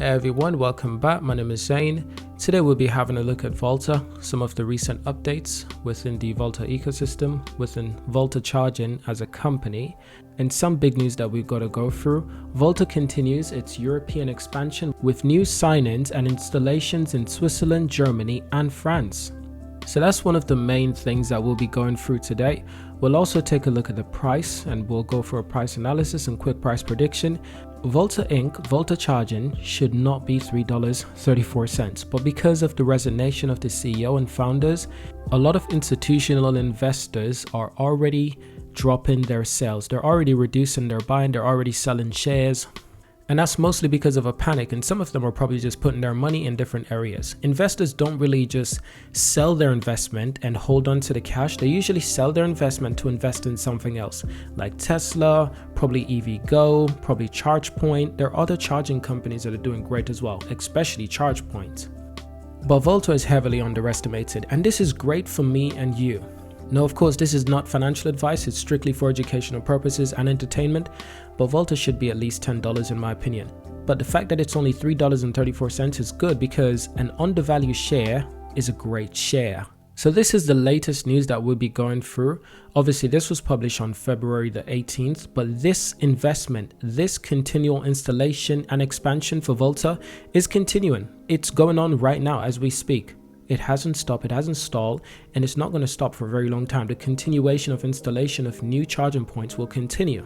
Hey everyone, welcome back. My name is Zane. Today we'll be having a look at Volta, some of the recent updates within the Volta ecosystem, within Volta charging as a company, and some big news that we've got to go through. Volta continues its European expansion with new sign-ins and installations in Switzerland, Germany, and France. So that's one of the main things that we'll be going through today. We'll also take a look at the price and we'll go for a price analysis and quick price prediction. Volta Inc., Volta charging should not be $3.34, but because of the resignation of the CEO and founders, a lot of institutional investors are already dropping their sales. They're already reducing their buying, they're already selling shares. And that's mostly because of a panic, and some of them are probably just putting their money in different areas. Investors don't really just sell their investment and hold on to the cash. They usually sell their investment to invest in something else, like Tesla, probably EVgo, probably ChargePoint. There are other charging companies that are doing great as well, especially ChargePoint. But Volta is heavily underestimated, and this is great for me and you. No, of course, this is not financial advice, it's strictly for educational purposes and entertainment, but Volta should be at least $10 in my opinion. But the fact that it's only $3.34 is good because an undervalued share is a great share. So this is the latest news that we'll be going through. Obviously, this was published on February the 18th, but this investment, this continual installation and expansion for Volta is continuing. It's going on right now as we speak. It hasn't stopped, it hasn't stalled, and it's not going to stop for a very long time. The continuation of installation of new charging points will continue.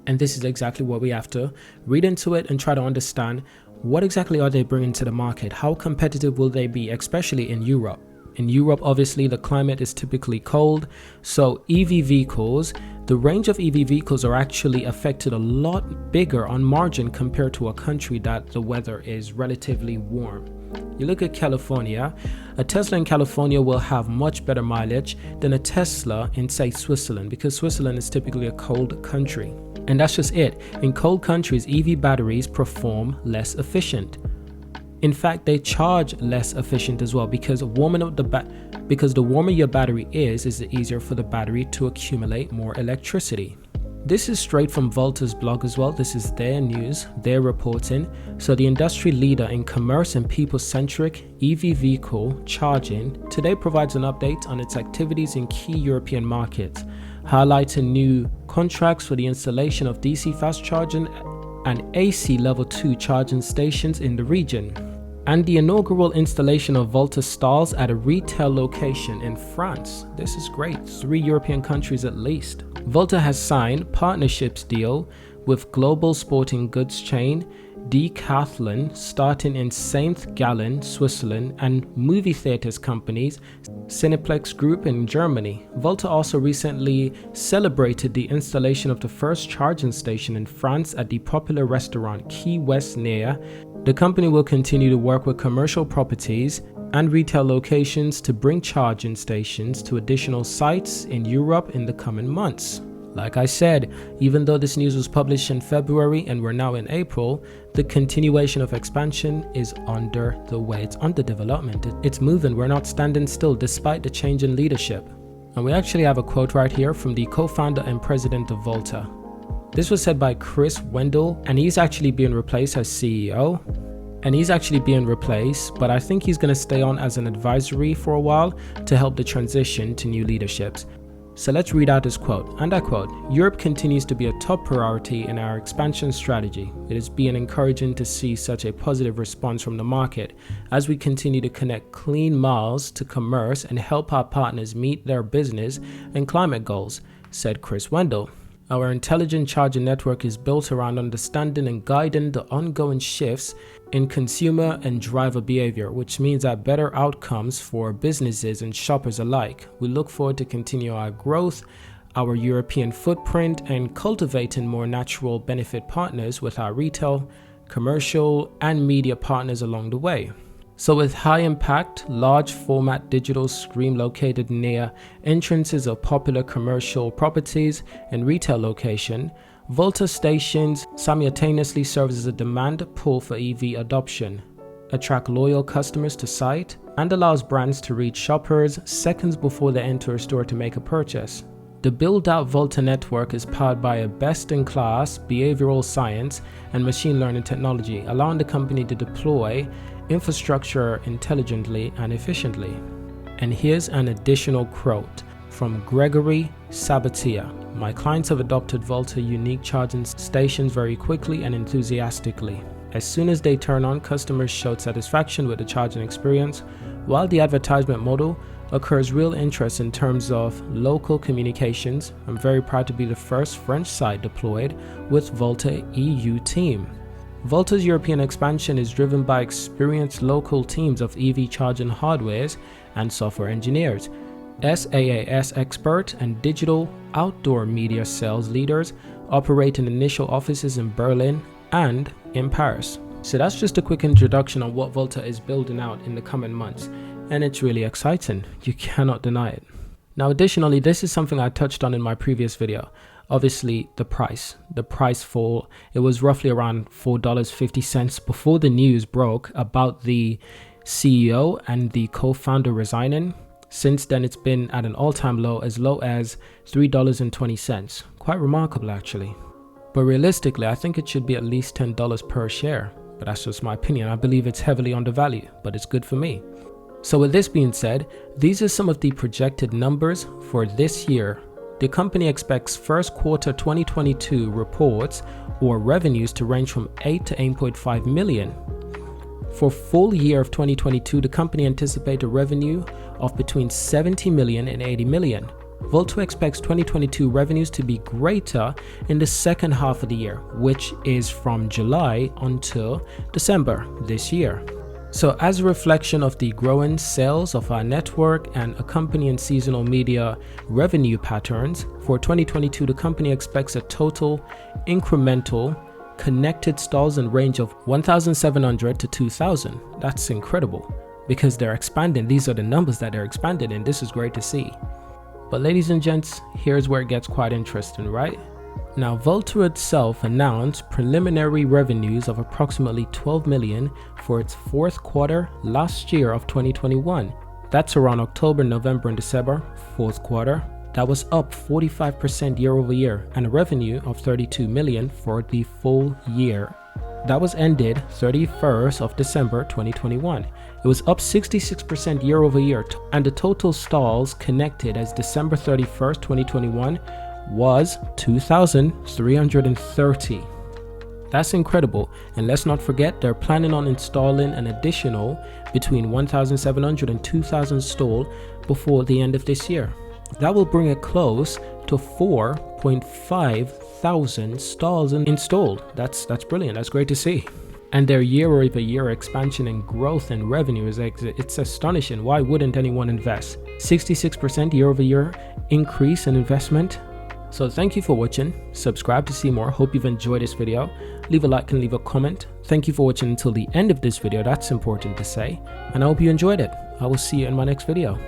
And this is exactly what we have to read into it and try to understand what exactly are they bringing to the market? How competitive will they be, especially in Europe? In Europe, obviously, the climate is typically cold, so EV vehicles, the range of EV vehicles are actually affected a lot bigger on margin compared to a country that the weather is relatively warm. You look at California, a Tesla in California will have much better mileage than a Tesla in, say, Switzerland, because Switzerland is typically a cold country. And that's just it. In cold countries, EV batteries perform less efficient. In fact, they charge less efficient as well because warming up because the warmer your battery is the easier for the battery to accumulate more electricity. This is straight from Volta's blog as well. This is their news, their reporting. So the industry leader in commerce and people-centric EV vehicle charging today provides an update on its activities in key European markets, highlighting new contracts for the installation of DC fast charging and AC level 2 charging stations in the region, and the inaugural installation of Volta stalls at a retail location in France. This is great, 3 European countries at least. Volta has signed partnerships deal with global sporting goods chain Decathlon, starting in St. Gallen, Switzerland, and movie theaters companies Cineplex Group in Germany. Volta also recently celebrated the installation of the first charging station in France at the popular restaurant Key West near. The company will continue to work with commercial properties and retail locations to bring charging stations to additional sites in Europe in the coming months. Like I said, even though this news was published in February and we're now in April, the continuation of expansion is under the way. It's under development. It's moving. We're not standing still despite the change in leadership. And we actually have a quote right here from the co-founder and president of Volta. This was said by Chris Wendell, and he's actually being replaced as CEO. But I think he's going to stay on as an advisory for a while to help the transition to new leaderships. So let's read out his quote, and I quote, "Europe continues to be a top priority in our expansion strategy. It has been encouraging to see such a positive response from the market as we continue to connect clean miles to commerce and help our partners meet their business and climate goals," said Chris Wendell. Our intelligent charging network is built around understanding and guiding the ongoing shifts in consumer and driver behavior, which means that better outcomes for businesses and shoppers alike. We look forward to continue our growth, our European footprint, and cultivating more natural benefit partners with our retail, commercial, and media partners along the way. So with high impact, large format digital screen located near entrances of popular commercial properties and retail location, Volta stations simultaneously serve as a demand pull for EV adoption, attract loyal customers to site, and allows brands to reach shoppers seconds before they enter a store to make a purchase. The build-out Volta network is powered by a best-in-class behavioral science and machine learning technology, allowing the company to deploy infrastructure intelligently and efficiently. And here's an additional quote from Gregory Sabatia. My clients have adopted Volta unique charging stations very quickly and enthusiastically. As soon as they turn on, customers showed satisfaction with the charging experience. While the advertisement model occurs real interest in terms of local communications, I'm very proud to be the first French site deployed with Volta EU team. Volta's European expansion is driven by experienced local teams of EV charging hardwares and software engineers, SaaS experts, and digital outdoor media sales leaders operate in initial offices in Berlin and in Paris. So that's just a quick introduction on what Volta is building out in the coming months, and it's really exciting. You cannot deny it. Now additionally, this is something I touched on in my previous video. Obviously the price fall, it was roughly around $4.50 before the news broke about the CEO and the co-founder resigning. Since then it's been at an all-time low as $3.20. Quite remarkable actually. But realistically, I think it should be at least $10 per share. But that's just my opinion. I believe it's heavily undervalued, but it's good for me. So with this being said, these are some of the projected numbers for this year. The company expects first quarter 2022 reports or revenues to range from 8 to 8.5 million. For full year of 2022, the company anticipates a revenue of between 70 million and 80 million. Volta expects 2022 revenues to be greater in the second half of the year, which is from July until December this year. So as a reflection of the growing sales of our network and accompanying seasonal media revenue patterns, for 2022 the company expects a total incremental connected stalls in range of 1,700 to 2,000. That's incredible because they're expanding. These are the numbers that they're expanding, and this is great to see. But ladies and gents, here's where it gets quite interesting, right? Now, Volta itself announced preliminary revenues of approximately 12 million for its fourth quarter last year of 2021. That's around October, November, and December, fourth quarter. That was up 45% year over year, and a revenue of 32 million for the full year. That was ended 31st of December 2021. It was up 66% year over year, and the total stalls connected as December 31st, 2021 was 2,330. That's incredible, and let's not forget they're planning on installing an additional between 1,700 and 2,000 stalls before the end of this year. That will bring it close to 4.5 thousand stalls installed. That's brilliant. That's great to see. And their year-over-year expansion and growth and revenue it's astonishing. Why wouldn't anyone invest? 66% year-over-year increase in investment. So thank you for watching. Subscribe to see more. Hope you've enjoyed this video. Leave a like and leave a comment. Thank you for watching until the end of this video. That's important to say. And I hope you enjoyed it. I will see you in my next video.